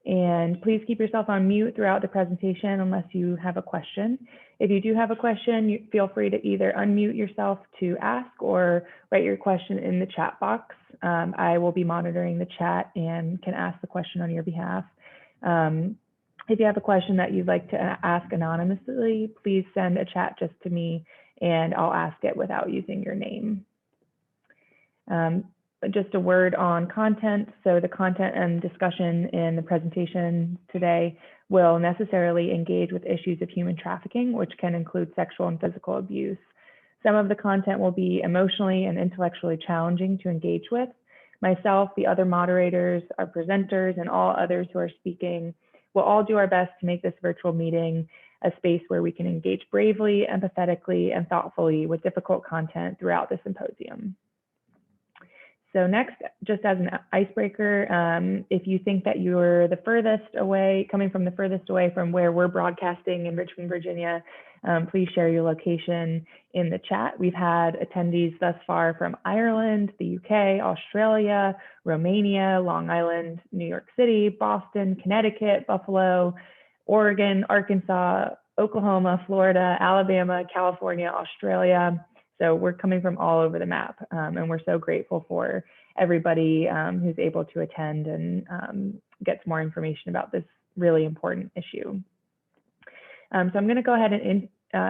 And please keep yourself on mute throughout the presentation unless you have a question. If you do have a question, feel free to either unmute yourself to ask or write your question in the chat box. I will be monitoring the chat and can ask the question on your behalf. If you have a question that you'd like to ask anonymously, please send a chat just to me and I'll ask it without using your name. Just a word on content. So the content and discussion in the presentation today will necessarily engage with issues of human trafficking, which can include sexual and physical abuse. Some of the content will be emotionally and intellectually challenging to engage with. Myself, the other moderators, our presenters, and all others who are speaking will all do our best to make this virtual meeting a space where we can engage bravely, empathetically, and thoughtfully with difficult content throughout the symposium. So next, just as an icebreaker, if you think that you're the furthest away, coming from the furthest away from where we're broadcasting in Richmond, Virginia, please share your location in the chat. We've had attendees thus far from Ireland, the UK, Australia, Romania, Long Island, New York City, Boston, Connecticut, Buffalo, Oregon, Arkansas, Oklahoma, Florida, Alabama, California, Australia. So we're coming from all over the map, and we're so grateful for everybody who's able to attend and get some more information about this really important issue. So I'm going to go ahead and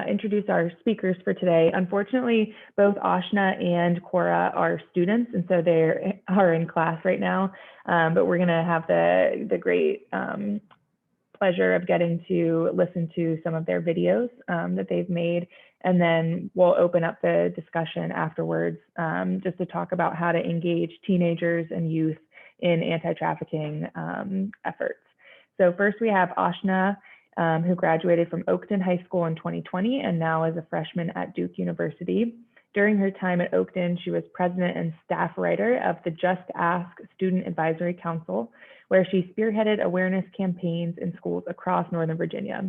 introduce our speakers for today. Unfortunately, both Ashna and Cora are students, and so they are in class right now, but we're going to have the great pleasure of getting to listen to some of their videos that they've made. And then we'll open up the discussion afterwards just to talk about how to engage teenagers and youth in anti-trafficking efforts. So first we have Ashna, who graduated from Oakton High School in 2020 and now is a freshman at Duke University. During her time at Oakton, she was president and staff writer of the Just Ask Student Advisory Council, where she spearheaded awareness campaigns in schools across Northern Virginia.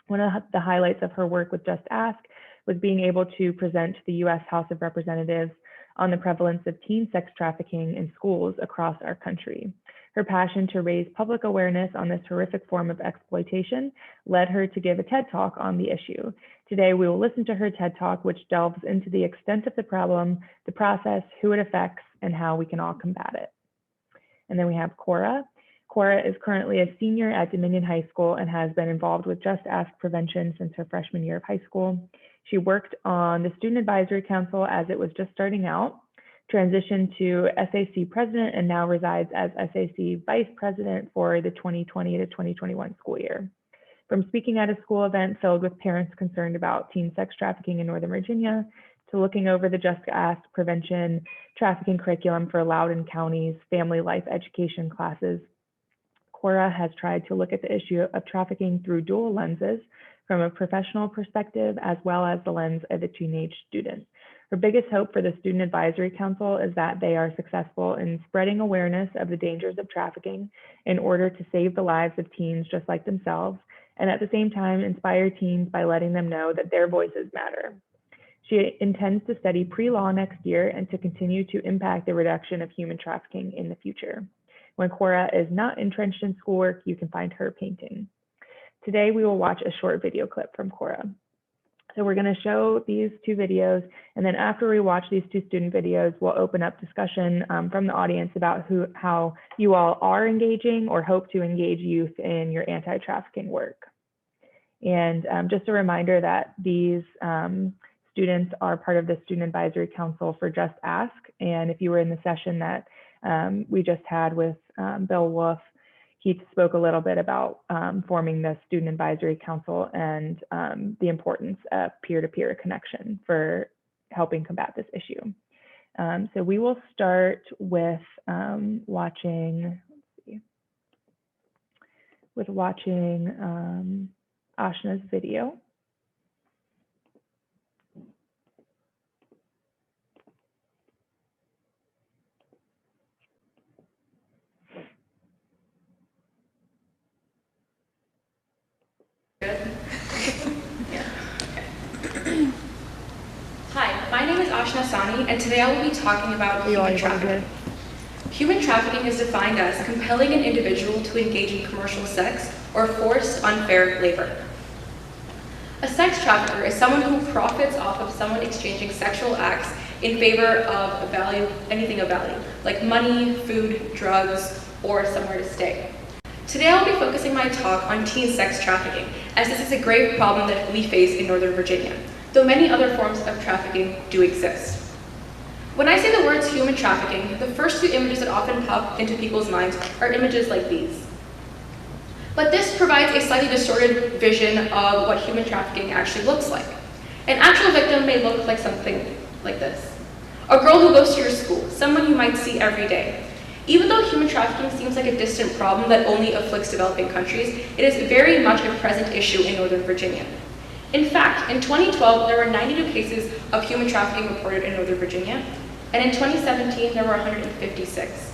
One of the highlights of her work with Just Ask was being able to present to the U.S. House of Representatives on the prevalence of teen sex trafficking in schools across our country. Her passion to raise public awareness on this horrific form of exploitation led her to give a TED Talk on the issue. Today, we will listen to her TED Talk, which delves into the extent of the problem, the process, who it affects, and how we can all combat it. And then we have Cora. Cora is currently a senior at Dominion High School and has been involved with Just Ask Prevention since her freshman year of high school. She worked on the Student Advisory Council as it was just starting out, transitioned to SAC president, and now resides as SAC vice president for the 2020 to 2021 school year. From speaking at a school event filled with parents concerned about teen sex trafficking in Northern Virginia, to looking over the Just Ask Prevention trafficking curriculum for Loudoun County's family life education classes, Cora has tried to look at the issue of trafficking through dual lenses, from a professional perspective as well as the lens of a teenage student. Her biggest hope for the Student Advisory Council is that they are successful in spreading awareness of the dangers of trafficking in order to save the lives of teens just like themselves, and at the same time inspire teens by letting them know that their voices matter. She intends to study pre-law next year and to continue to impact the reduction of human trafficking in the future. When Cora is not entrenched in schoolwork, you can find her painting. Today, we will watch a short video clip from Cora. So we're going to show these two videos, and then after we watch these two student videos, we'll open up discussion from the audience about how you all are engaging or hope to engage youth in your anti-trafficking work. And just a reminder that these students are part of the Student Advisory Council for Just Ask. And if you were in the session that we just had with Bill Wolf, he spoke a little bit about forming the Student Advisory Council and the importance of peer-to-peer connection for helping combat this issue. So we will start with watching Ashna's video. Good? Yeah. Okay. Hi, my name is Ashna Sani, and today I will be talking about human trafficking. Human trafficking is defined as compelling an individual to engage in commercial sex or forced unfair labor. A sex trafficker is someone who profits off of someone exchanging sexual acts in favor of a value, anything of value, like money, food, drugs, or somewhere to stay. Today I'll be focusing my talk on teen sex trafficking, as this is a grave problem that we face in Northern Virginia, though many other forms of trafficking do exist. When I say the words human trafficking, the first two images that often pop into people's minds are images like these. But this provides a slightly distorted vision of what human trafficking actually looks like. An actual victim may look like something like this. A girl who goes to your school, someone you might see every day. Even though human trafficking seems like a distant problem that only afflicts developing countries, it is very much a present issue in Northern Virginia. In fact, in 2012, there were 92 cases of human trafficking reported in Northern Virginia, and in 2017, there were 156.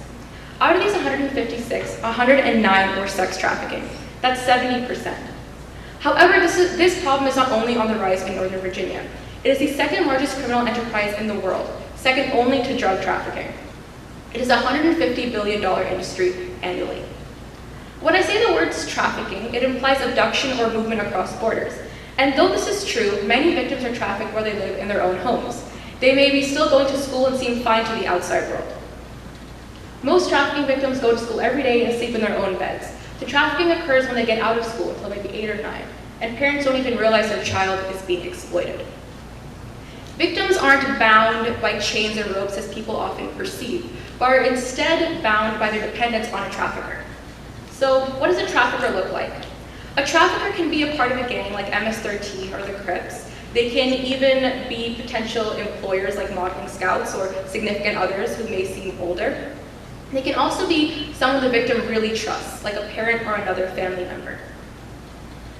Out of these 156, 109 were sex trafficking. That's 70%. However, this problem is not only on the rise in Northern Virginia. It is the second largest criminal enterprise in the world, second only to drug trafficking. It is a $150 billion industry annually. When I say the words trafficking, it implies abduction or movement across borders. And though this is true, many victims are trafficked where they live in their own homes. They may be still going to school and seem fine to the outside world. Most trafficking victims go to school every day and sleep in their own beds. The trafficking occurs when they get out of school until maybe 8 or 9, and parents don't even realize their child is being exploited. Victims aren't bound by chains or ropes as people often perceive, but are instead bound by their dependence on a trafficker. So what does a trafficker look like? A trafficker can be a part of a gang like MS-13 or the Crips. They can even be potential employers like modeling scouts or significant others who may seem older. They can also be someone the victim really trusts, like a parent or another family member.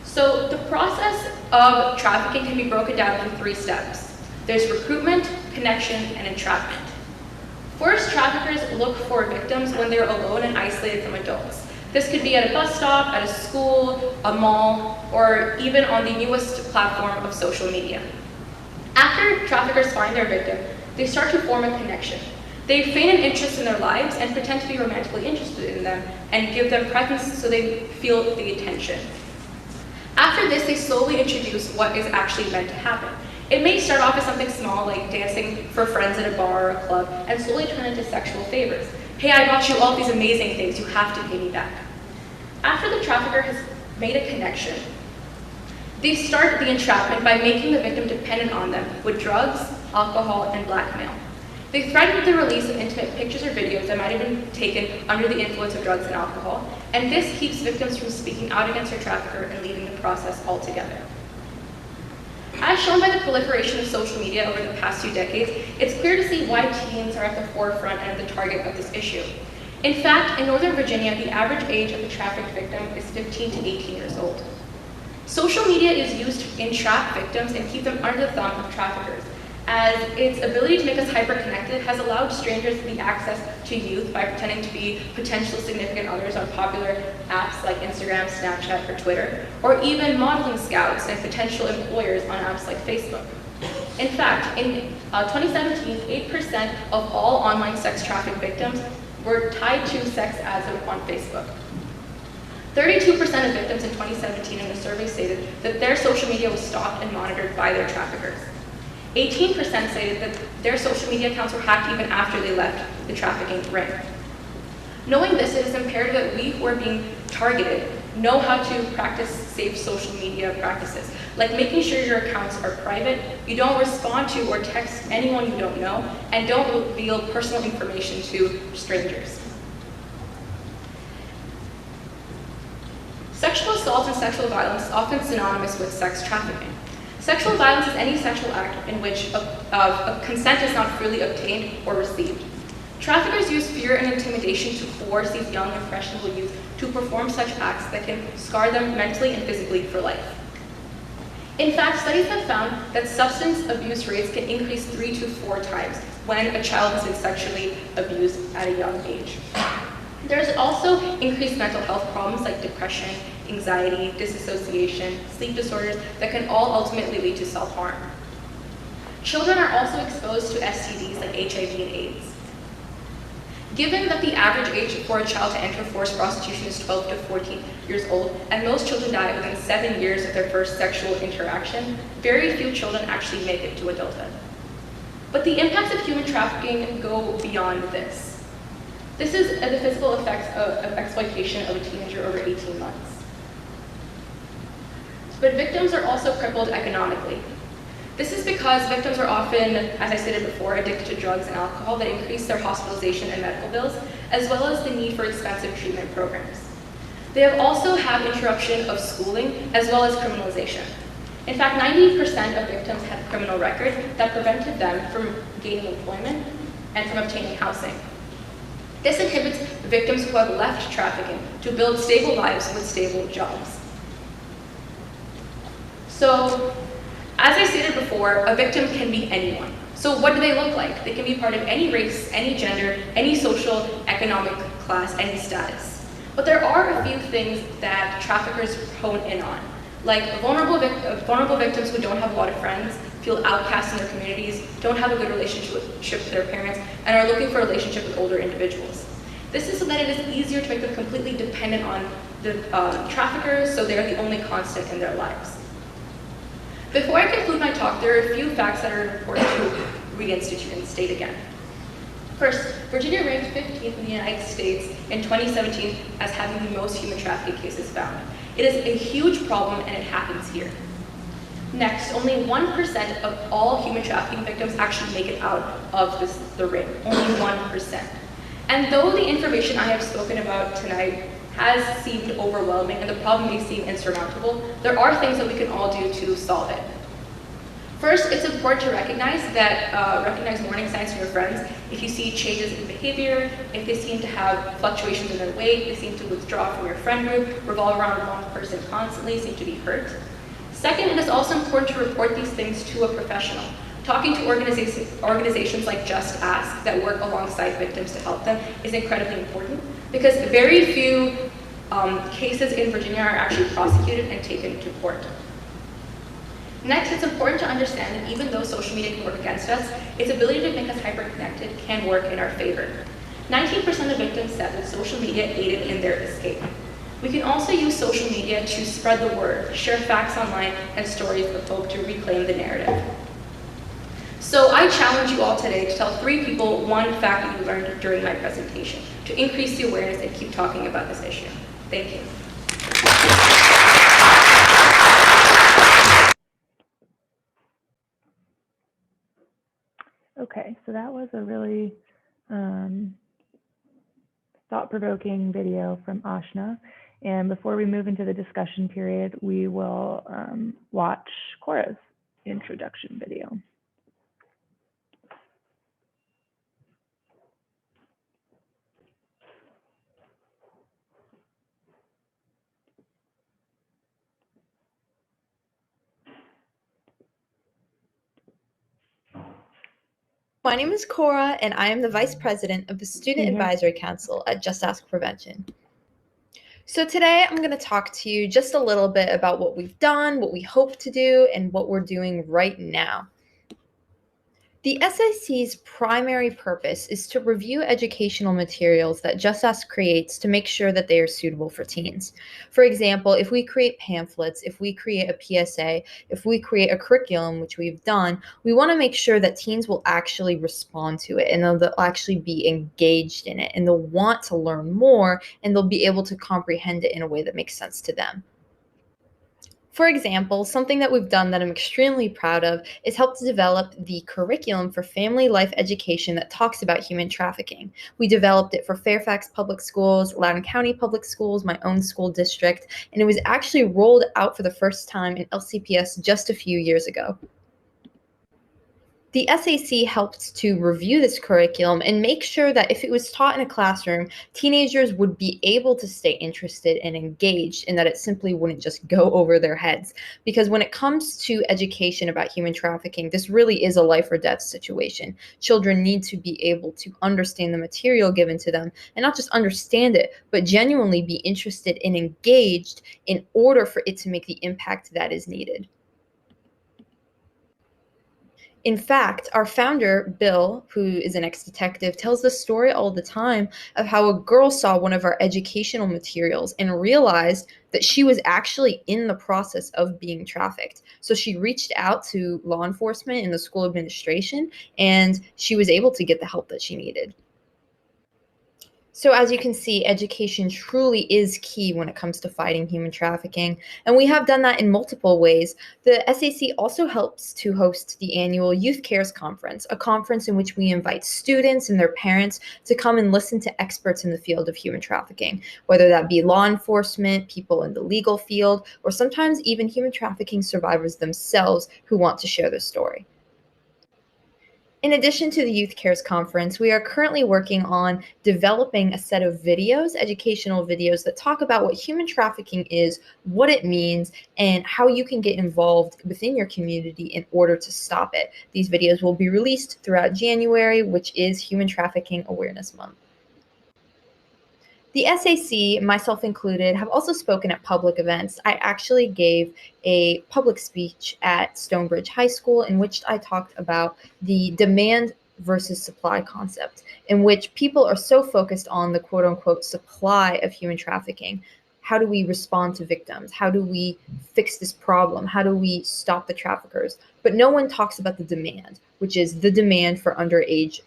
So the process of trafficking can be broken down in 3 steps. There's recruitment, connection, and entrapment. First, traffickers look for victims when they're alone and isolated from adults. This could be at a bus stop, at a school, a mall, or even on the newest platform of social media. After traffickers find their victim, they start to form a connection. They feign an interest in their lives and pretend to be romantically interested in them and give them presents so they feel the attention. After this, they slowly introduce what is actually meant to happen. It may start off as something small, like dancing for friends at a bar or a club, and slowly turn into sexual favors. Hey, I bought you all these amazing things, you have to pay me back. After the trafficker has made a connection, they start the entrapment by making the victim dependent on them with drugs, alcohol, and blackmail. They threaten with the release of intimate pictures or videos that might have been taken under the influence of drugs and alcohol, and this keeps victims from speaking out against their trafficker and leaving the process altogether. As shown by the proliferation of social media over the past 2 decades, it's clear to see why teens are at the forefront and the target of this issue. In fact, in Northern Virginia, the average age of the trafficked victim is 15 to 18 years old. Social media is used to entrap victims and keep them under the thumb of traffickers, as its ability to make us hyper-connected has allowed strangers the access to youth by pretending to be potential significant others on popular apps like Instagram, Snapchat, or Twitter, or even modeling scouts and potential employers on apps like Facebook. In fact, in 2017, 8% of all online sex traffic victims were tied to sex ads on Facebook. 32% of victims in 2017 in the survey stated that their social media was stalked and monitored by their traffickers. 18% stated that their social media accounts were hacked even after they left the trafficking ring. Knowing this, it is imperative that we who are being targeted know how to practice safe social media practices, like making sure your accounts are private, you don't respond to or text anyone you don't know, and don't reveal personal information to strangers. Sexual assault and sexual violence is often synonymous with sex trafficking. Sexual violence is any sexual act in which a consent is not freely obtained or received. Traffickers use fear and intimidation to coerce these young, impressionable youth to perform such acts that can scar them mentally and physically for life. In fact, studies have found that substance abuse rates can increase 3 to 4 times when a child has been sexually abused at a young age. There's also increased mental health problems like depression, anxiety, disassociation, sleep disorders that can all ultimately lead to self-harm. Children are also exposed to STDs like HIV and AIDS. Given that the average age for a child to enter forced prostitution is 12 to 14 years old, and most children die within 7 years of their first sexual interaction, very few children actually make it to adulthood. But the impacts of human trafficking go beyond this. This is the physical effects of exploitation of a teenager over 18 months. But victims are also crippled economically. This is because victims are often, as I stated before, addicted to drugs and alcohol that increase their hospitalization and medical bills, as well as the need for expensive treatment programs. They have also have interruption of schooling, as well as criminalization. In fact, 90% of victims had a criminal record that prevented them from gaining employment and from obtaining housing. This inhibits victims who have left trafficking to build stable lives with stable jobs. So, as I stated before, a victim can be anyone. So what do they look like? They can be part of any race, any gender, any social, economic class, any status. But there are a few things that traffickers hone in on, like vulnerable victims who don't have a lot of friends, feel outcast in their communities, don't have a good relationship with their parents, and are looking for a relationship with older individuals. This is so that it is easier to make them completely dependent on the traffickers, so they are the only constant in their lives. Before I conclude my talk, there are a few facts that are important to reinstitute and state again. First, Virginia ranked 15th in the United States in 2017 as having the most human trafficking cases found. It is a huge problem and it happens here. Next, only 1% of all human trafficking victims actually make it out of the ring, only 1%. And though the information I have spoken about tonight has seemed overwhelming and the problem may seem insurmountable, there are things that we can all do to solve it. First, it's important to recognize warning signs from your friends. If you see changes in behavior, if they seem to have fluctuations in their weight, they seem to withdraw from your friend group, revolve around one person constantly, seem to be hurt. Second, it is also important to report these things to a professional. Talking to organizations like Just Ask that work alongside victims to help them is incredibly important because very few cases in Virginia are actually prosecuted and taken to court. Next, it's important to understand that even though social media can work against us, its ability to make us hyper-connected can work in our favor. 19% of victims said that social media aided in their escape. We can also use social media to spread the word, share facts online, and stories of hope to reclaim the narrative. So I challenge you all today to tell 3 people one fact that you learned during my presentation to increase the awareness and keep talking about this issue. Thank you. Okay, so that was a really thought-provoking video from Ashna. And before we move into the discussion period, we will watch Cora's introduction video. My name is Cora, and I am the Vice President of the Student Advisory Council at Just Ask Prevention. So today I'm going to talk to you just a little bit about what we've done, what we hope to do, and what we're doing right now. The SAC's primary purpose is to review educational materials that Just Ask creates to make sure that they are suitable for teens. For example, if we create pamphlets, if we create a PSA, if we create a curriculum, which we've done, we want to make sure that teens will actually respond to it and they'll actually be engaged in it and they'll want to learn more and they'll be able to comprehend it in a way that makes sense to them. For example, something that we've done that I'm extremely proud of is help to develop the curriculum for family life education that talks about human trafficking. We developed it for Fairfax Public Schools, Loudoun County Public Schools, my own school district, and it was actually rolled out for the first time in LCPS just a few years ago. The SAC helped to review this curriculum and make sure that if it was taught in a classroom, teenagers would be able to stay interested and engaged and that it simply wouldn't just go over their heads. Because when it comes to education about human trafficking, this really is a life or death situation. Children need to be able to understand the material given to them and not just understand it, but genuinely be interested and engaged in order for it to make the impact that is needed. In fact, our founder, Bill, who is an ex-detective, tells the story all the time of how a girl saw one of our educational materials and realized that she was actually in the process of being trafficked. So she reached out to law enforcement and the school administration, and she was able to get the help that she needed. So as you can see, education truly is key when it comes to fighting human trafficking, and we have done that in multiple ways. The SAC also helps to host the annual Youth Cares Conference, a conference in which we invite students and their parents to come and listen to experts in the field of human trafficking, whether that be law enforcement, people in the legal field, or sometimes even human trafficking survivors themselves who want to share their story. In addition to the Youth Cares Conference, we are currently working on developing a set of videos, educational videos that talk about what human trafficking is, what it means, and how you can get involved within your community in order to stop it. These videos will be released throughout January, which is Human Trafficking Awareness Month. The SAC, myself included, have also spoken at public events. I actually gave a public speech at Stonebridge High School in which I talked about the demand versus supply concept, in which people are so focused on the quote unquote supply of human trafficking. How do we respond to victims? How do we fix this problem? How do we stop the traffickers? But no one talks about the demand, which is the demand for underage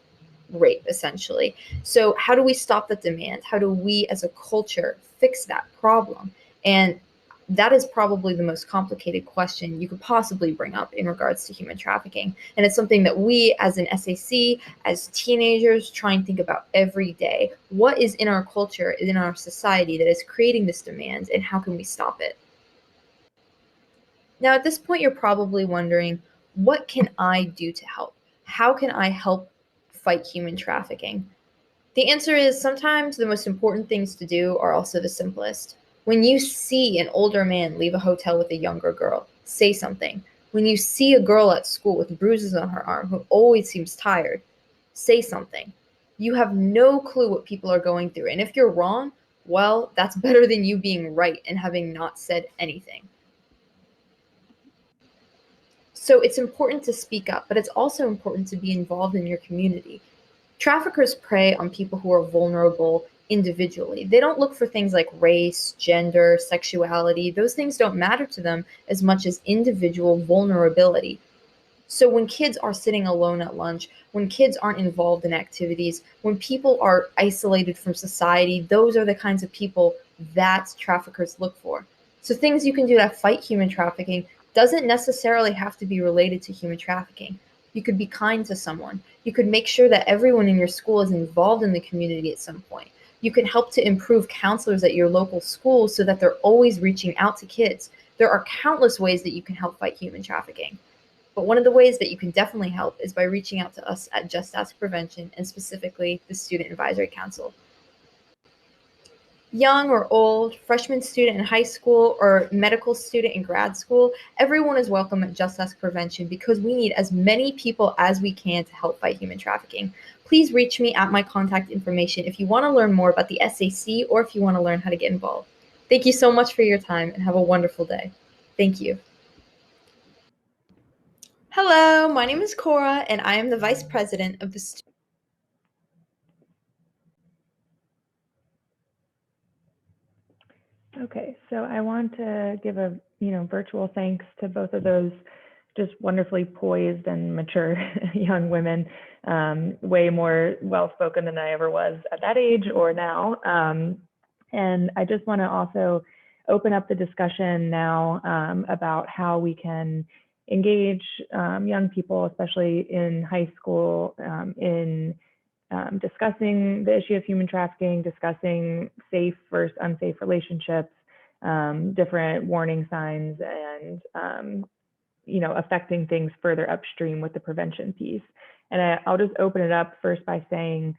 rape, essentially. So how do we stop that demand? How do we as a culture fix that problem? And that is probably the most complicated question you could possibly bring up in regards to human trafficking. And it's something that we as an SAC, as teenagers, try and think about every day. What is in our culture, in our society that is creating this demand, and how can we stop it? Now, at this point, you're probably wondering, what can I do to help? How can I help fight human trafficking? The answer is sometimes the most important things to do are also the simplest. When you see an older man leave a hotel with a younger girl, say something. When you see a girl at school with bruises on her arm who always seems tired, say something. You have no clue what people are going through, and if you're wrong, well, that's better than you being right and having not said anything. So it's important to speak up, but it's also important to be involved in your community. Traffickers prey on people who are vulnerable individually. They don't look for things like race, gender, sexuality. Those things don't matter to them as much as individual vulnerability. So when kids are sitting alone at lunch, when kids aren't involved in activities, when people are isolated from society, those are the kinds of people that traffickers look for. So things you can do to fight human trafficking doesn't necessarily have to be related to human trafficking. You could be kind to someone. You could make sure that everyone in your school is involved in the community at some point. You can help to improve counselors at your local schools so that they're always reaching out to kids. There are countless ways that you can help fight human trafficking. But one of the ways that you can definitely help is by reaching out to us at Just Ask Prevention, and specifically the Student Advisory Council. Young or old, freshman student in high school, or medical student in grad school, everyone is welcome at Just Ask Prevention because we need as many people as we can to help fight human trafficking. Please reach me at my contact information if you want to learn more about the SAC or if you want to learn how to get involved. Thank you so much for your time and have a wonderful day. Thank you. Hello, my name is Cora, and I am the Vice President of the Okay, so I want to give a virtual thanks to both of those just wonderfully poised and mature young women, way more well-spoken than I ever was at that age or now. And I just want to also open up the discussion now about how we can engage young people, especially in high school, in discussing the issue of human trafficking, discussing safe versus unsafe relationships, different warning signs, and affecting things further upstream with the prevention piece. And I'll just open it up first by saying,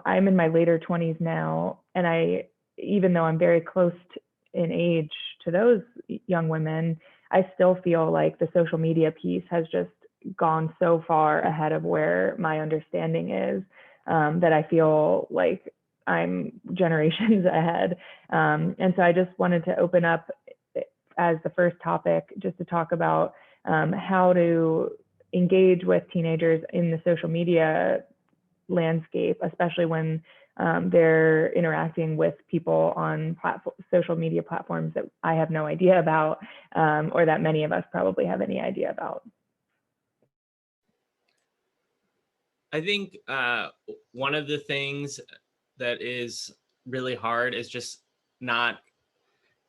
I'm in my later 20s now, and even though I'm very close in age to those young women, I still feel like the social media piece has just gone so far ahead of where my understanding is. That I feel like I'm generations ahead. And so I just wanted to open up as the first topic just to talk about how to engage with teenagers in the social media landscape, especially when they're interacting with people on social media platforms that I have no idea about, or that many of us probably have any idea about. I think one of the things that is really hard is just not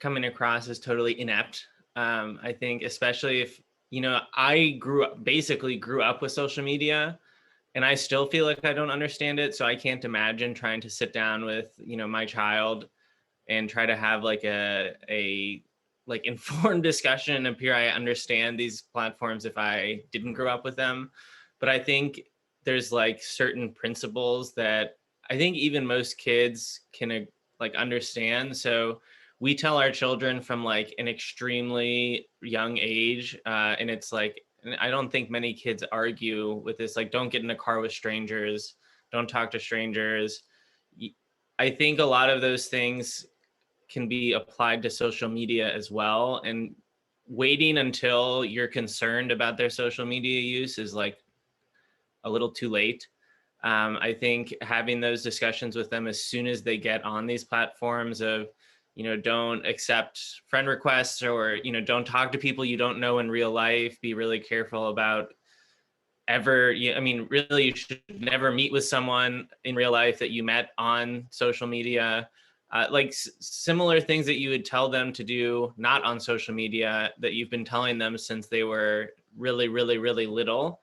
coming across as totally inept. I think especially if, I basically grew up with social media, and I still feel like I don't understand it. So I can't imagine trying to sit down with, my child and try to have like a like informed discussion and appear I understand these platforms if I didn't grow up with them. But I think there's like certain principles that I think even most kids can like understand. So we tell our children from like an extremely young age, and it's like, and I don't think many kids argue with this, like, don't get in a car with strangers, don't talk to strangers. I think a lot of those things can be applied to social media as well. And waiting until you're concerned about their social media use is like a little too late. I think having those discussions with them as soon as they get on these platforms of, don't accept friend requests, or, don't talk to people you don't know in real life, be really careful about really you should never meet with someone in real life that you met on social media. Like similar things that you would tell them to do not on social media that you've been telling them since they were really, really, really little,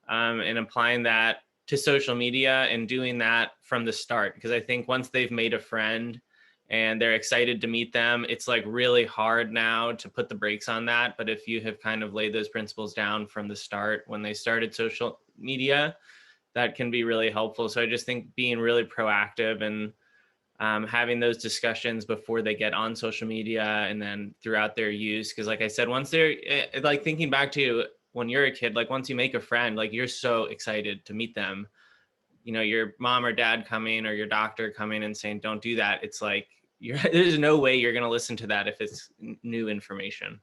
and applying that to social media and doing that from the start. Because I think once they've made a friend and they're excited to meet them, it's like really hard now to put the brakes on that. But if you have kind of laid those principles down from the start when they started social media, that can be really helpful. So I just think being really proactive and having those discussions before they get on social media and then throughout their use. Because like I said, once they're like thinking back to when you're a kid, like once you make a friend, like you're so excited to meet them. Your mom or dad coming or your doctor coming and saying, don't do that. It's like, there's no way you're going to listen to that if it's new information.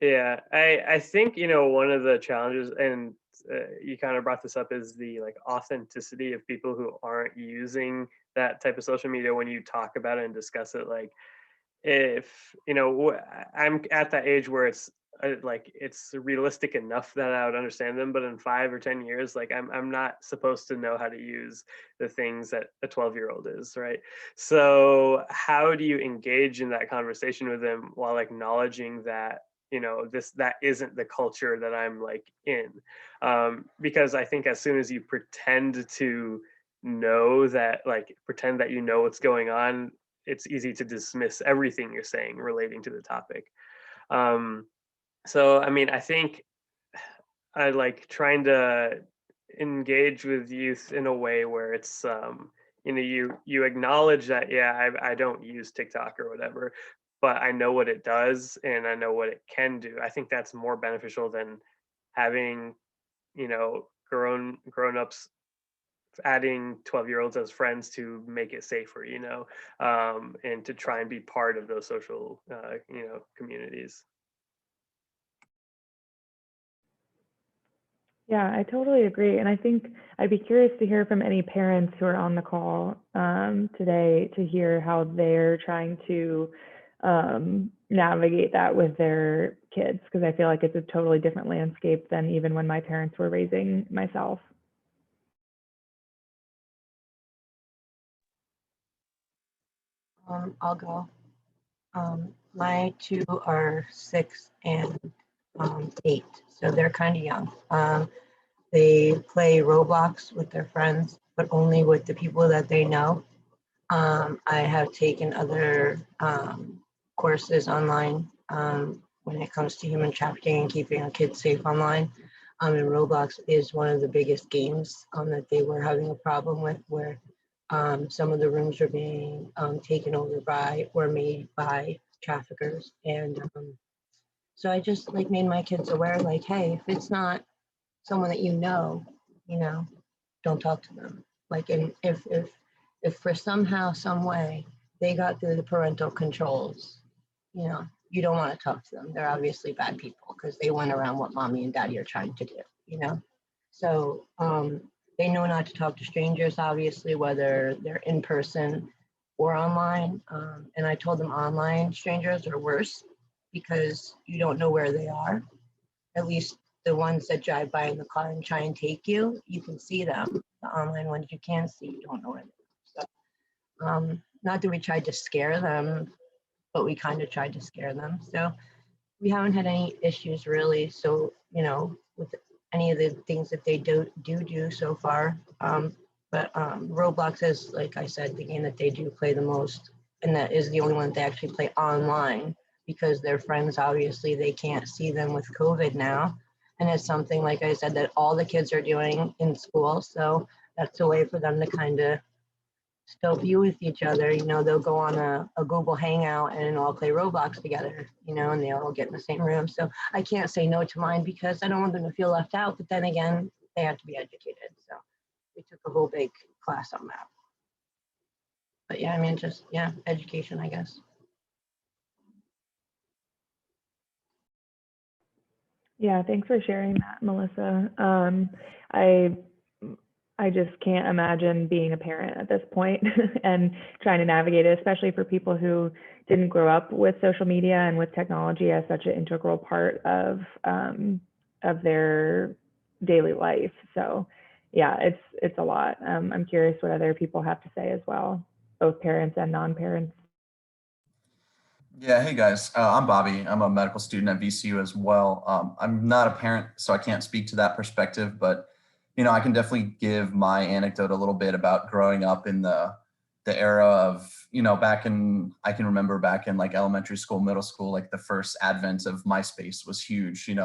Yeah, I think, one of the challenges, and you kind of brought this up, is the like authenticity of people who aren't using that type of social media when you talk about it and discuss it. Like if, I'm at that age where it's like it's realistic enough that I would understand them, but in 5 or 10 years, like I'm not supposed to know how to use the things that a 12-year-old is, right? So how do you engage in that conversation with them while acknowledging that that isn't the culture that I'm like in? Because I think as soon as you pretend to know that, like pretend that you know what's going on, it's easy to dismiss everything you're saying relating to the topic. So, I mean, I think I like trying to engage with youth in a way where it's, you acknowledge that, yeah, I don't use TikTok or whatever, but I know what it does and I know what it can do. I think that's more beneficial than having, grown-ups adding 12-year-olds as friends to make it safer, and to try and be part of those social, communities. Yeah, I totally agree. And I think I'd be curious to hear from any parents who are on the call today to hear how they're trying to navigate that with their kids, because I feel like it's a totally different landscape than even when my parents were raising myself. I'll go. My two are 6 and 8, so they're kind of young. They play Roblox with their friends, but only with the people that they know. I have taken other courses online when it comes to human trafficking and keeping our kids safe online. And Roblox is one of the biggest games that they were having a problem with, where some of the rooms are being taken over by or made by traffickers. And so I just like made my kids aware, like, hey, if it's not someone that you know, don't talk to them. Like, and if for somehow, some way they got through the parental controls, you don't want to talk to them. They're obviously bad people because they went around what mommy and daddy are trying to do, you know? So they know not to talk to strangers, obviously, whether they're in person or online. And I told them online strangers are worse because you don't know where they are. At least the ones that drive by in the car and try and take you, you can see them. The online ones you can't see, you don't know where they are. So, not that we tried to scare them, but we kind of tried to scare them. So we haven't had any issues really. So, you know, with any of the things that they do so far. But Roblox is, like I said, the game that they do play the most, and that is the only one that they actually play online because their friends, obviously, they can't see them with COVID now. And it's something, like I said, that all the kids are doing in school. So that's a way for them to kind of still be with each other. You know, they'll go on a Google Hangout and all play Roblox together, you know, and they all get in the same room. So I can't say no to mine because I don't want them to feel left out. But then again, they have to be educated. So we took a whole big class on that. But yeah, I mean, just, yeah, education, I guess. Yeah, thanks for sharing that, Melissa. I just can't imagine being a parent at this point and trying to navigate it, especially for people who didn't grow up with social media and with technology as such an integral part of their daily life. So yeah, it's a lot. I'm curious what other people have to say as well, both parents and non-parents. Yeah, hey guys, I'm Bobby. I'm a medical student at VCU as well. I'm not a parent, so I can't speak to that perspective, but I can definitely give my anecdote a little bit about growing up in the era of, I can remember back in like elementary school, middle school, like the first advent of MySpace was huge. You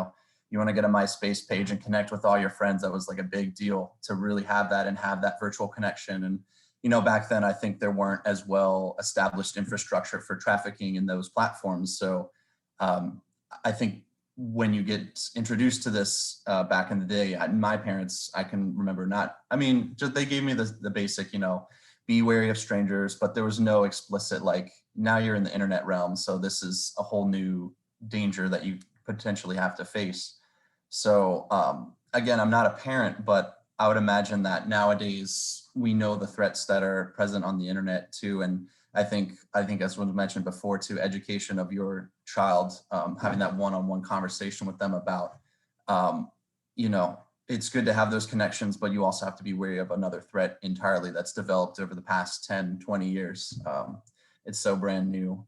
want to get a MySpace page and connect with all your friends. That was like a big deal to really have that and have that virtual connection. And back then, I think there weren't as well established infrastructure for trafficking in those platforms. So I think when you get introduced to this back in the day, my parents, I can remember just they gave me the basic, be wary of strangers, but there was no explicit, like, now you're in the internet realm. So this is a whole new danger that you potentially have to face. So again, I'm not a parent, but I would imagine that nowadays we know the threats that are present on the internet too. And I think as was mentioned before too, education of your child, having that one-on-one conversation with them about, it's good to have those connections, but you also have to be wary of another threat entirely that's developed over the past 10, 20 years. It's so brand new.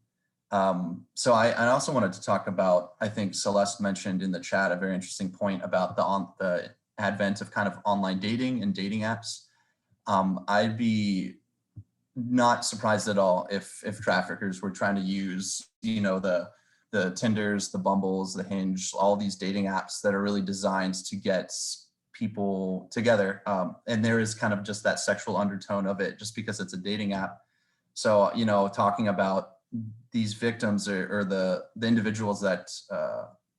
So I also wanted to talk about, I think Celeste mentioned in the chat a very interesting point about the advent of kind of online dating and dating apps. I'd be not surprised at all if traffickers were trying to use, the Tinders, the Bumbles, the Hinge, all these dating apps that are really designed to get people together. And there is kind of just that sexual undertone of it just because it's a dating app. So, talking about these victims or the individuals that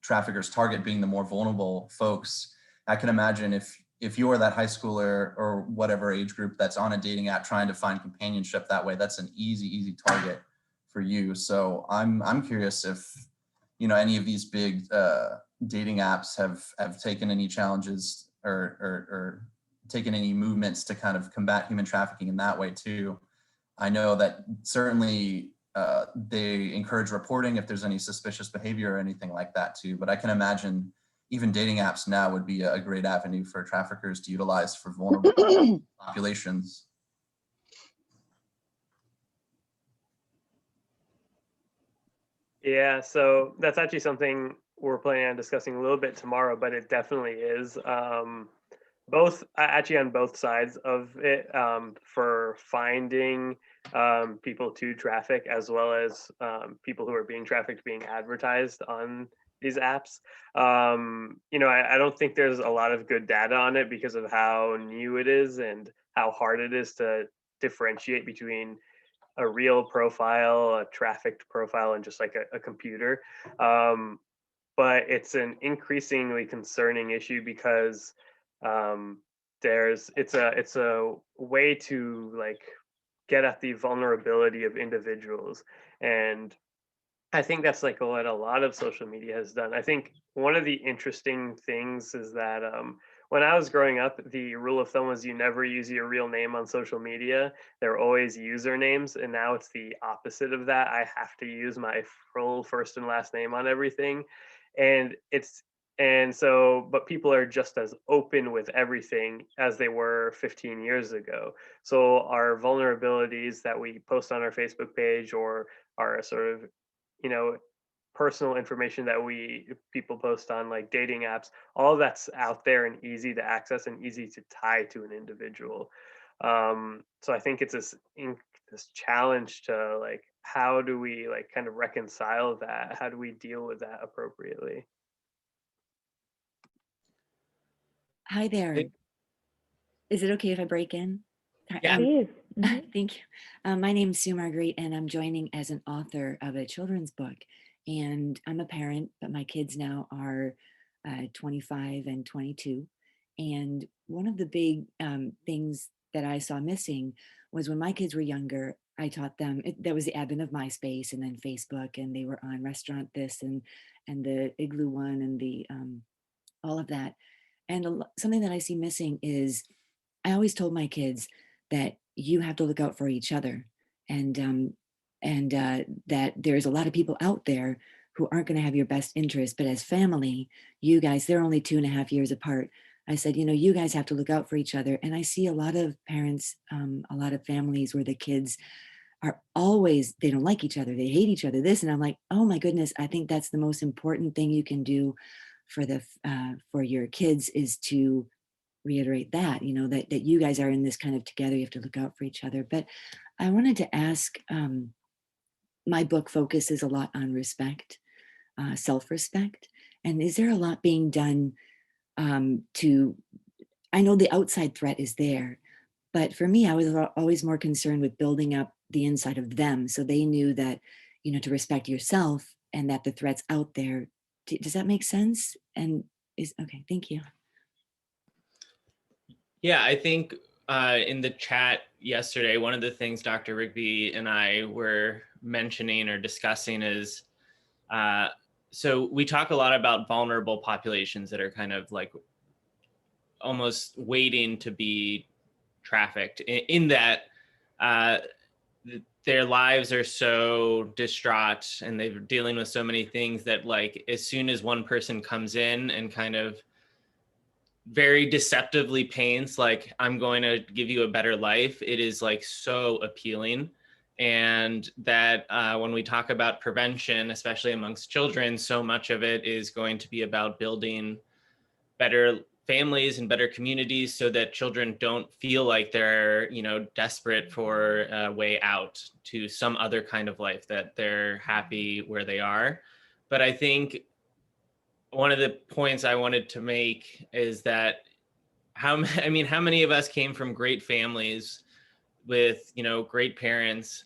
traffickers target being the more vulnerable folks, I can imagine if you're that high schooler or whatever age group that's on a dating app trying to find companionship that way, that's an easy target for you. So I'm curious if, any of these big dating apps have taken any challenges or taken any movements to kind of combat human trafficking in that way too. I know that certainly they encourage reporting if there's any suspicious behavior or anything like that too, but I can imagine even dating apps now would be a great avenue for traffickers to utilize for vulnerable populations. Yeah, so that's actually something we're planning on discussing a little bit tomorrow, but it definitely is both actually on both sides of it, for finding people to traffic, as well as people who are being trafficked being advertised on these apps. I don't think there's a lot of good data on it because of how new it is and how hard it is to differentiate between a real profile, a trafficked profile, and just like a computer. But it's an increasingly concerning issue because it's a way to like get at the vulnerability of individuals. And I think that's like what a lot of social media has done. I think one of the interesting things is that when I was growing up, the rule of thumb was you never use your real name on social media. They're always usernames, and now it's the opposite of that. I have to use my full first and last name on everything, and but people are just as open with everything as they were 15 years ago. So our vulnerabilities that we post on our Facebook page, or our sort of, you know, personal information that we people post on like dating apps, all that's out there and easy to access and easy to tie to an individual. So I think it's this challenge to like, how do we like kind of reconcile that? How do we deal with that appropriately? Hi there. It- Is it okay if I break in? Yeah. Please. Thank you. My name is Sue Marguerite, and I'm joining as an author of a children's book. And I'm a parent, but my kids now are 25 and 22. And one of the big things that I saw missing was when my kids were younger, I taught them, that was the advent of MySpace and then Facebook, and they were on Restaurant This and the Igloo one and the all of that. And something that I see missing is I always told my kids that you have to look out for each other, and that there's a lot of people out there who aren't going to have your best interest. But as family, you guys, they're only 2.5 years apart. I said, you guys have to look out for each other. And I see a lot of parents, a lot of families where the kids are always, they don't like each other, they hate each other, this. And I'm like, oh my goodness, I think that's the most important thing you can do for your kids, is to reiterate that, that you guys are in this kind of together, you have to look out for each other. But I wanted to ask, my book focuses a lot on respect, self-respect. And is there a lot being done I know the outside threat is there, but for me, I was always more concerned with building up the inside of them, so they knew that, to respect yourself and that the threat's out there. Does that make sense? And okay, thank you. Yeah, I think in the chat yesterday, one of the things Dr. Rigby and I were mentioning or discussing is, so we talk a lot about vulnerable populations that are kind of like almost waiting to be trafficked, in that their lives are so distraught and they're dealing with so many things that, like, as soon as one person comes in and kind of very deceptively paints like, I'm going to give you a better life, it is like so appealing. And that when we talk about prevention, especially amongst children, so much of it is going to be about building better families and better communities so that children don't feel like they're, desperate for a way out to some other kind of life, that they're happy where they are. But I think one of the points I wanted to make is that how many of us came from great families with, great parents,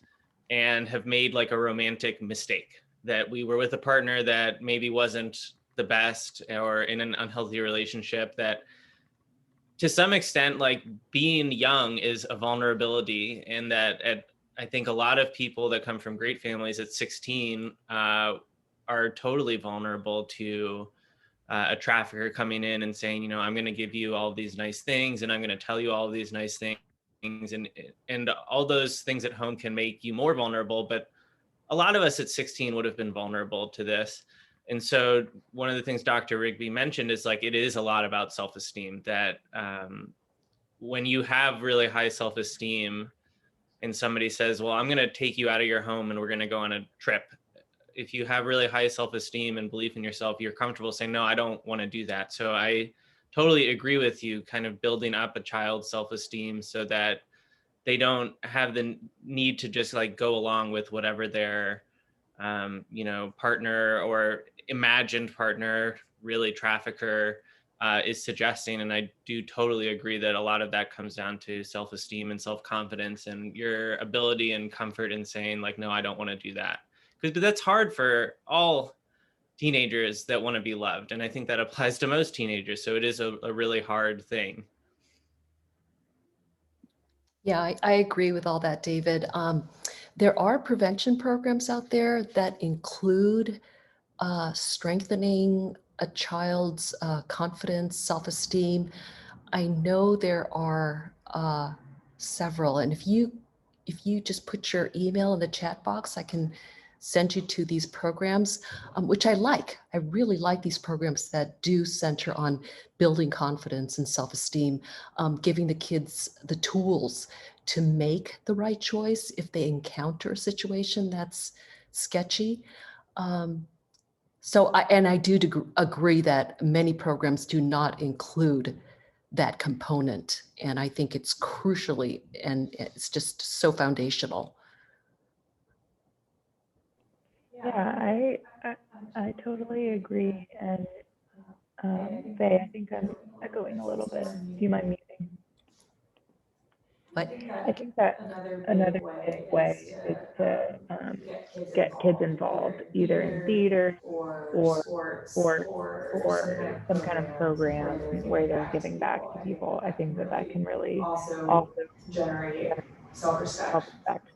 and have made like a romantic mistake, that we were with a partner that maybe wasn't the best, or in an unhealthy relationship, that to some extent, like, being young is a vulnerability. And that I think a lot of people that come from great families at 16 are totally vulnerable to a trafficker coming in and saying, I'm going to give you all these nice things, and I'm going to tell you all these nice things, and all those things at home can make you more vulnerable. But a lot of us at 16 would have been vulnerable to this. And so one of the things Dr. Rigby mentioned is, like, it is a lot about self-esteem, that when you have really high self-esteem and somebody says, well, I'm going to take you out of your home and we're going to go on a trip. If you have really high self-esteem and belief in yourself, you're comfortable saying, no, I don't want to do that. So I totally agree with you, kind of building up a child's self-esteem so that they don't have the need to just like go along with whatever their, partner or imagined partner, really trafficker, is suggesting. And I do totally agree that a lot of that comes down to self-esteem and self-confidence and your ability and comfort in saying, like, no, I don't want to do that. Because that's hard for all teenagers that want to be loved. And I think that applies to most teenagers. So it is a really hard thing. Yeah, I agree with all that, David. There are prevention programs out there that include strengthening a child's confidence, self-esteem. I know there are several, and if you just put your email in the chat box, I can send you to these programs, which I like. I really like these programs that do center on building confidence and self-esteem, giving the kids the tools to make the right choice if they encounter a situation that's sketchy. I do agree that many programs do not include that component. And I think it's crucially, and it's just so foundational. Yeah, I totally agree. And Faye, I think I'm echoing a little bit. Do you mind muting? But I think that another big way is to get kids involved, either in theater or sports or some kind of program where they're giving back to people. I think that that can really also generate self-respect.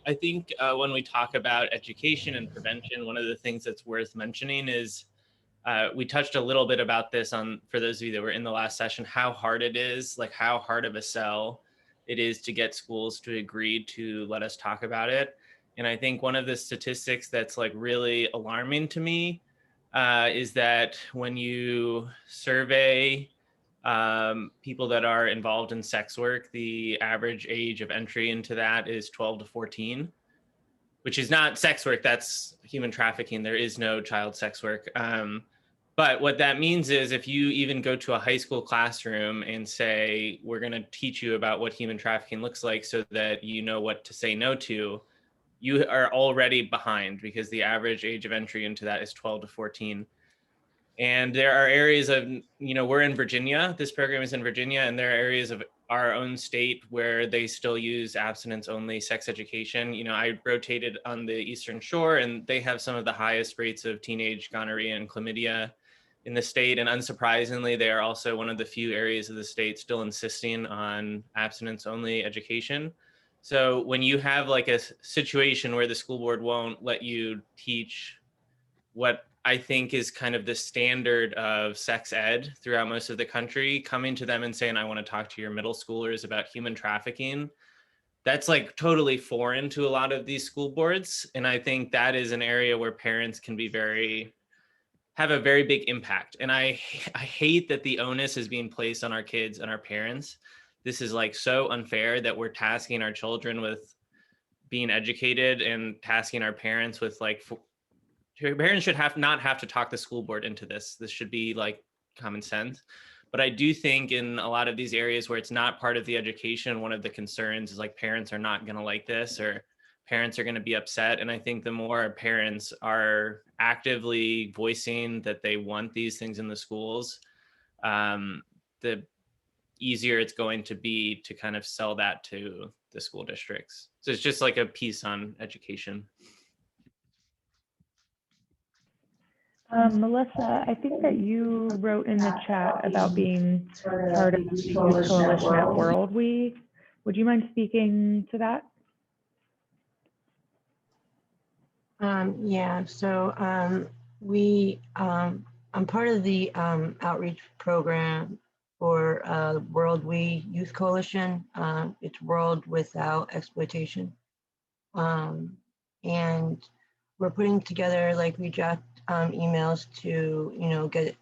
I think when we talk about education and prevention, one of the things that's worth mentioning is we touched a little bit about this for those of you that were in the last session, how hard it is, like how hard of a sell it is to get schools to agree to let us talk about it. And I think one of the statistics that's like really alarming to me is that when you survey people that are involved in sex work, the average age of entry into that is 12 to 14, which is not sex work, that's human trafficking. There is no child sex work. But what that means is if you even go to a high school classroom and say, we're going to teach you about what human trafficking looks like so that you know what to say no to, you are already behind because the average age of entry into that is 12 to 14. And there are areas of, we're in Virginia, this program is in Virginia, and there are areas of our own state where they still use abstinence only sex education. I rotated on the Eastern Shore and they have some of the highest rates of teenage gonorrhea and chlamydia in the state. And unsurprisingly, they are also one of the few areas of the state still insisting on abstinence only education. So when you have like a situation where the school board won't let you teach what I think is kind of the standard of sex ed throughout most of the country, coming to them and saying, I want to talk to your middle schoolers about human trafficking, that's like totally foreign to a lot of these school boards. And I think that is an area where parents can be have a very big impact. And I hate that the onus is being placed on our kids and our parents. This is like so unfair that we're tasking our children with being educated and tasking our parents with like, parents should not have to talk the school board into this. This should be like common sense. But I do think in a lot of these areas where it's not part of the education, one of the concerns is like parents are not going to like this or parents are going to be upset. And I think the more parents are actively voicing that they want these things in the schools, the easier it's going to be to kind of sell that to the school districts. So it's just like a piece on education. Melissa, I think that you wrote in the chat about being part of the Youth Coalition at World Week. Would you mind speaking to that? Yeah, so I'm part of the outreach program for World We Youth Coalition. It's World Without Exploitation. And we're putting together, like we draft emails to, get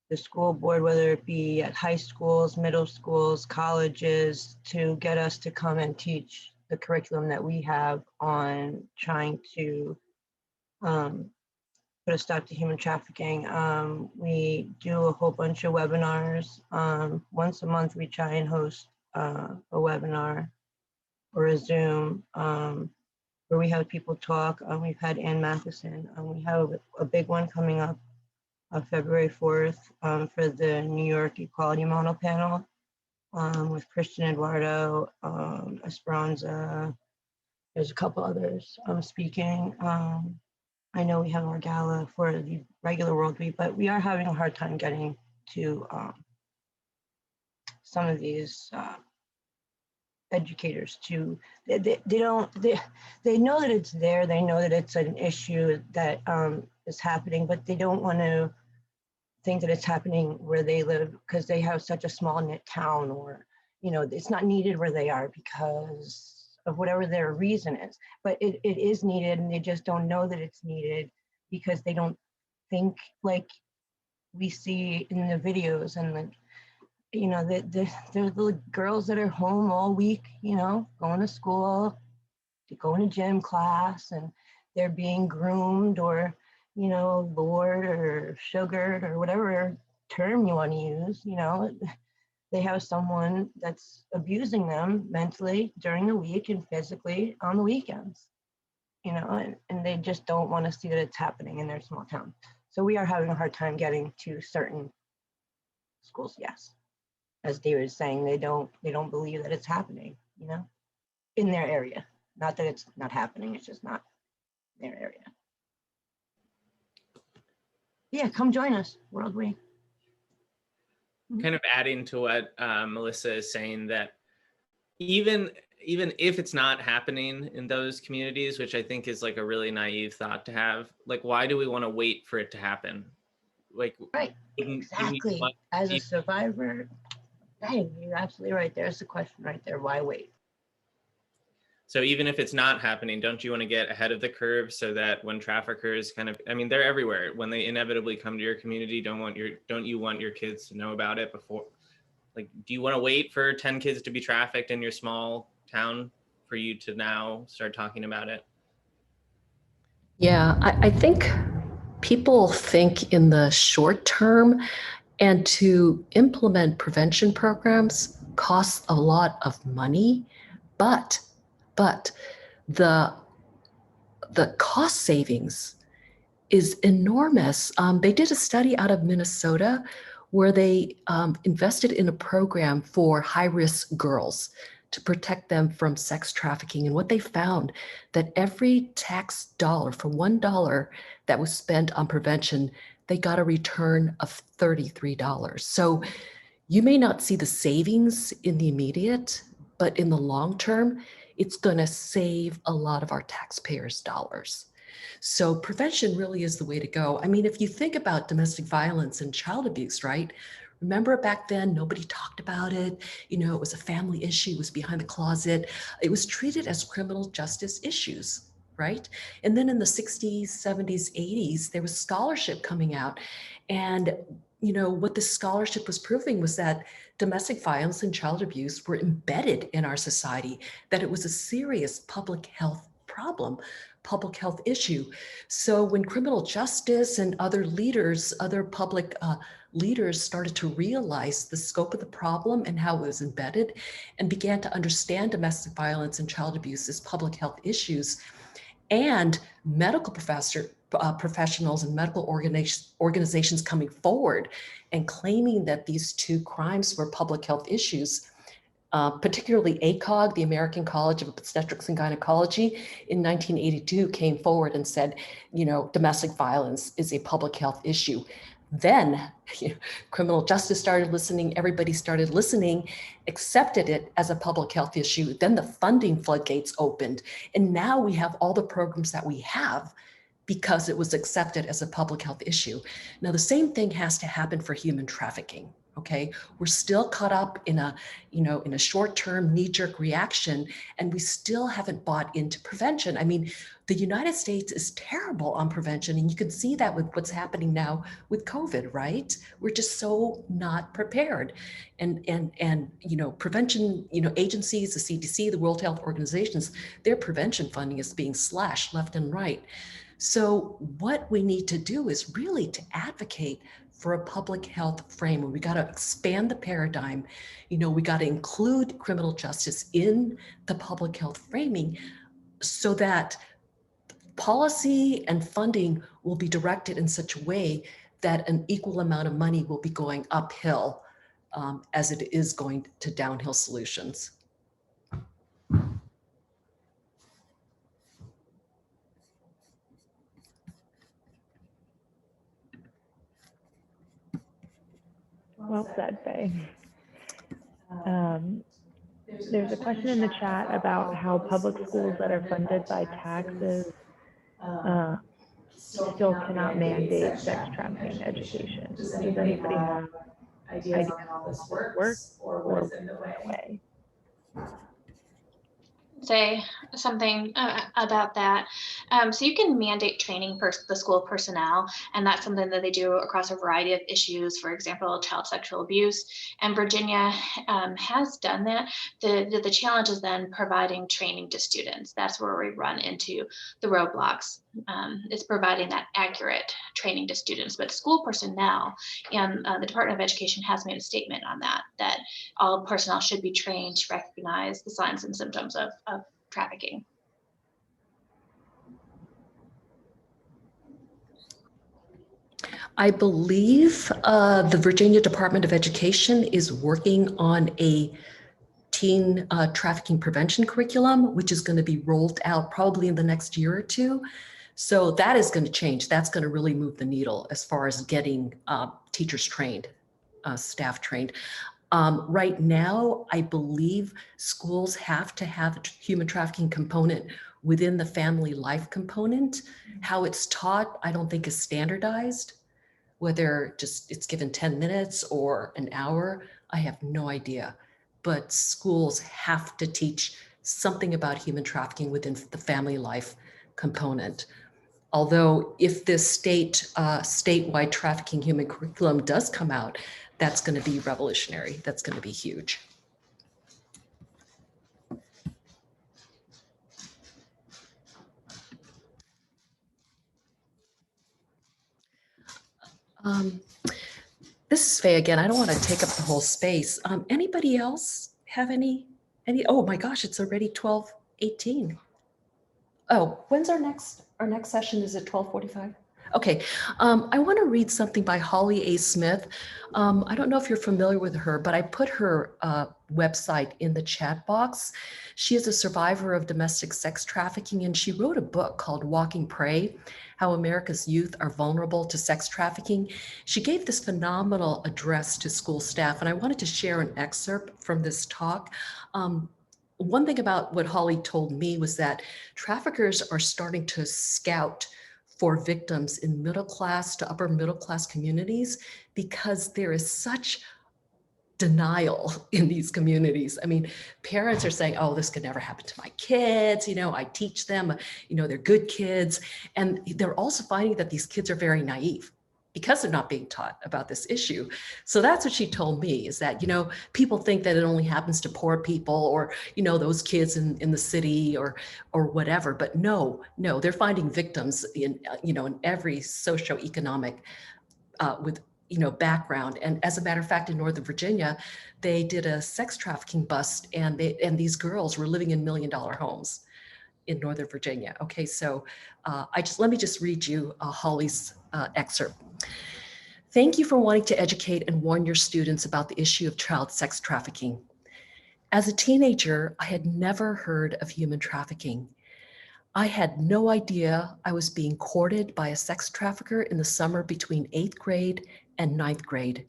the school board, whether it be at high schools, middle schools, colleges, to get us to come and teach the curriculum that we have on trying to put a stop to human trafficking. We do a whole bunch of webinars. Once a month, we try and host a webinar or a Zoom where we have people talk. We've had Ann Matheson. We have a big one coming up February 4th for the New York Equality Model Panel with Christian Eduardo, Esperanza. There's a couple others speaking. I know we have our gala for the regular World Week, but we are having a hard time getting to some of these educators to, they know that it's there, they know that it's an issue that is happening, but they don't want to think that it's happening where they live because they have such a small knit town, or it's not needed where they are because of whatever their reason is. But it is needed, and they just don't know that it's needed because they don't think like we see in the videos. And the little girls that are home all week, going to school, going to gym class, and they're being groomed or lured or sugared or whatever term you want to use. They have someone that's abusing them mentally during the week and physically on the weekends, and they just don't want to see that it's happening in their small town. So we are having a hard time getting to certain schools. Yes, as David is saying, they don't believe that it's happening, in their area. Not that it's not happening, it's just not their area. Yeah, come join us, World Week. Kind of adding to what Melissa is saying, that even if it's not happening in those communities, which I think is like a really naive thought to have, like, why do we want to wait for it to happen? Like, right, exactly. As a survivor, hey, you're absolutely right. There's the question right there. Why wait? So even if it's not happening, don't you want to get ahead of the curve so that when traffickers they're everywhere. When they inevitably come to your community, don't you want your kids to know about it before? Like, do you want to wait for 10 kids to be trafficked in your small town for you to now start talking about it? Yeah, I think people think in the short term, and to implement prevention programs costs a lot of money, but the cost savings is enormous. They did a study out of Minnesota where they invested in a program for high-risk girls to protect them from sex trafficking. And what they found, that every tax dollar, for $1 that was spent on prevention, they got a return of $33. So you may not see the savings in the immediate, but in the long term, it's going to save a lot of our taxpayers' dollars. So prevention really is the way to go. I mean, if you think about domestic violence and child abuse, right? Remember back then, nobody talked about it. It was a family issue, it was behind the closet. It was treated as criminal justice issues, right? And then in the 60s, 70s, 80s, there was scholarship coming out. And what the scholarship was proving was that domestic violence and child abuse were embedded in our society, that it was a serious public health problem, public health issue. So when criminal justice and other leaders, other public leaders started to realize the scope of the problem and how it was embedded, and began to understand domestic violence and child abuse as public health issues, and medical professionals and medical organizations coming forward and claiming that these two crimes were public health issues, particularly ACOG, the American College of Obstetrics and Gynecology, in 1982 came forward and said, domestic violence is a public health issue. Then criminal justice started listening, everybody started listening, accepted it as a public health issue. Then the funding floodgates opened. And now we have all the programs that we have because it was accepted as a public health issue. Now, the same thing has to happen for human trafficking. Okay, we're still caught up in a short-term knee-jerk reaction, and we still haven't bought into prevention. I mean, the United States is terrible on prevention, and you can see that with what's happening now with COVID, right? We're just so not prepared. And prevention, agencies, the CDC, the World Health Organizations, their prevention funding is being slashed left and right. So what we need to do is really to advocate for a public health frame. We got to expand the paradigm. We got to include criminal justice in the public health framing so that policy and funding will be directed in such a way that an equal amount of money will be going uphill as it is going to downhill solutions. Well said, Faye. There's a question in the chat about how public schools that are funded by taxes still cannot mandate sex trafficking education. Does anybody have ideas on how this works or what's in the way? Say something about that. So you can mandate training for the school personnel, and that's something that they do across a variety of issues, for example, child sexual abuse. And Virginia has done that. The challenge is then providing training to students. That's where we run into the roadblocks. It's providing that accurate training to students, but school personnel and the Department of Education has made a statement on that all personnel should be trained to recognize the signs and symptoms of trafficking. I believe the Virginia Department of Education is working on a teen trafficking prevention curriculum, which is going to be rolled out probably in the next year or two. So that is going to change. That's going to really move the needle as far as getting teachers trained, staff trained. Right now, I believe schools have to have a human trafficking component within the family life component. How it's taught, I don't think is standardized. Whether just it's given 10 minutes or an hour, I have no idea. But schools have to teach something about human trafficking within the family life component. Although if this statewide trafficking human curriculum does come out, that's going to be revolutionary. That's going to be huge. This is Faye again. I don't want to take up the whole space. Anybody else have any, oh my gosh, it's already 12:18. Oh, when's our next session? Is it 12:45? Okay, I want to read something by Holly A. Smith. I don't know if you're familiar with her, but I put her website in the chat box. She is a survivor of domestic sex trafficking, and she wrote a book called Walking Prey: How America's Youth Are Vulnerable to Sex Trafficking. She gave this phenomenal address to school staff, and I wanted to share an excerpt from this talk. One thing about what Holly told me was that traffickers are starting to scout for victims in middle class to upper middle class communities because there is such denial in these communities. I mean, parents are saying, oh, this could never happen to my kids. You know, I teach them, you know, they're good kids. And they're also finding that these kids are very naive because they're not being taught about this issue. So that's what she told me, is that, you know, people think that it only happens to poor people or, you know, those kids in the city or whatever. But no, they're finding victims in, you know, in every socioeconomic with, you know, background. And as a matter of fact, in Northern Virginia, they did a sex trafficking bust, and these girls were living in $1 million homes in Northern Virginia. Okay, so let me just read you Holly's excerpt. Thank you for wanting to educate and warn your students about the issue of child sex trafficking. As a teenager, I had never heard of human trafficking. I had no idea I was being courted by a sex trafficker in the summer between 8th grade and 9th grade.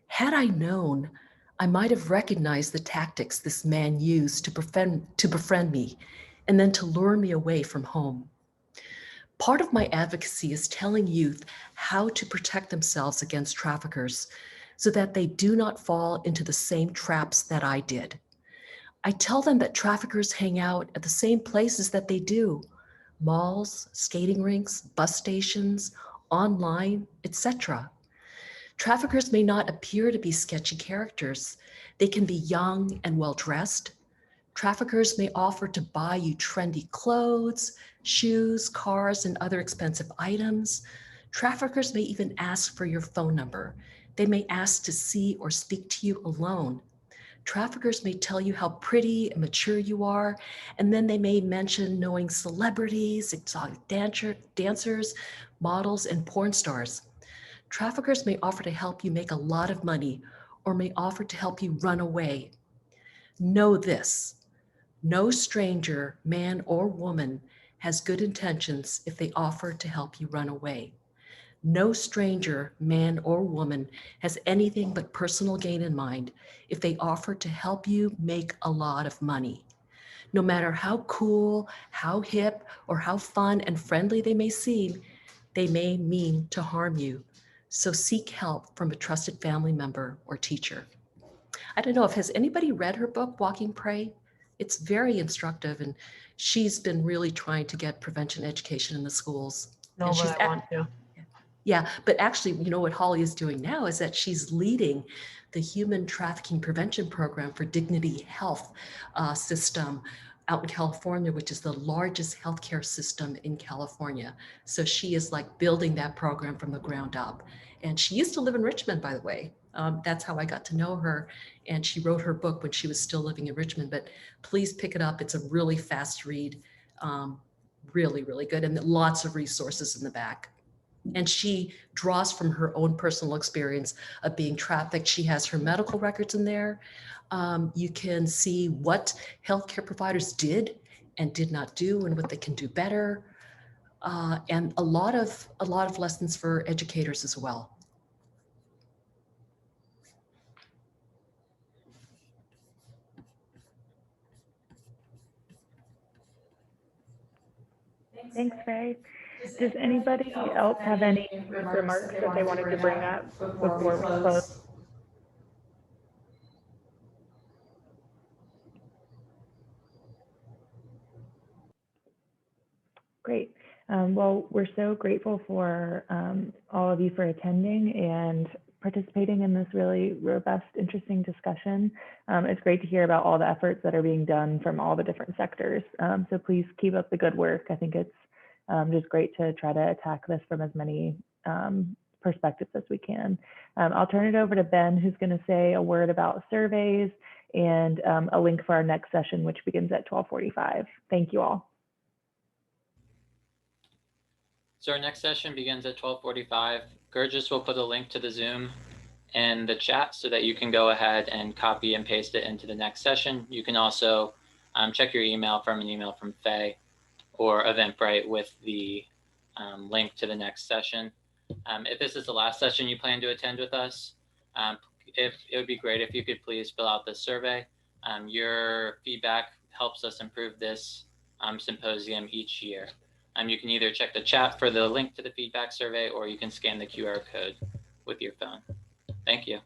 Had I known, I might have recognized the tactics this man used to befriend me and then to lure me away from home. Part of my advocacy is telling youth how to protect themselves against traffickers so that they do not fall into the same traps that I did. I tell them that traffickers hang out at the same places that they do: malls, skating rinks, bus stations, online, etc. Traffickers may not appear to be sketchy characters. They can be young and well-dressed. Traffickers may offer to buy you trendy clothes, shoes, cars, and other expensive items. Traffickers may even ask for your phone number. They may ask to see or speak to you alone. Traffickers may tell you how pretty and mature you are, and then they may mention knowing celebrities, exotic dancers, models, and porn stars. Traffickers may offer to help you make a lot of money or may offer to help you run away. Know this: no stranger, man or woman, has good intentions if they offer to help you run away. No stranger, man or woman, has anything but personal gain in mind if they offer to help you make a lot of money. No matter how cool, how hip, or how fun and friendly they may seem, they may mean to harm you. So seek help from a trusted family member or teacher. I don't know if has anybody read her book, Walking Prey? It's very instructive, and she's been really trying to get prevention education in the schools. No, And but she's I want to. yeah, but actually, you know what Holly is doing now is that she's leading the Human Trafficking Prevention Program for Dignity Health system out in California, which is the largest healthcare system in California. So she is like building that program from the ground up. And she used to live in Richmond, by the way. That's how I got to know her. And she wrote her book when she was still living in Richmond. But please pick it up. It's a really fast read, really, really good, and lots of resources in the back. And she draws from her own personal experience of being trafficked. She has her medical records in there. You can see what healthcare providers did and did not do and what they can do better. And a lot of lessons for educators as well. Thanks, Faye. Does anybody else have any remarks that they wanted to bring up before we close? Great. Well, we're so grateful for all of you for attending and participating in this really robust, interesting discussion. It's great to hear about all the efforts that are being done from all the different sectors. So please keep up the good work. I think it's just great to try to attack this from as many perspectives as we can. I'll turn it over to Ben, who's going to say a word about surveys and a link for our next session, which begins at 12:45. Thank you all. So our next session begins at 12:45. Gurgis will put a link to the Zoom in the chat so that you can go ahead and copy and paste it into the next session. You can also check your email from an email from Faye or Eventbrite with the link to the next session. If this is the last session you plan to attend with us, it would be great if you could please fill out the survey. Your feedback helps us improve this symposium each year. You can either check the chat for the link to the feedback survey, or you can scan the QR code with your phone. Thank you.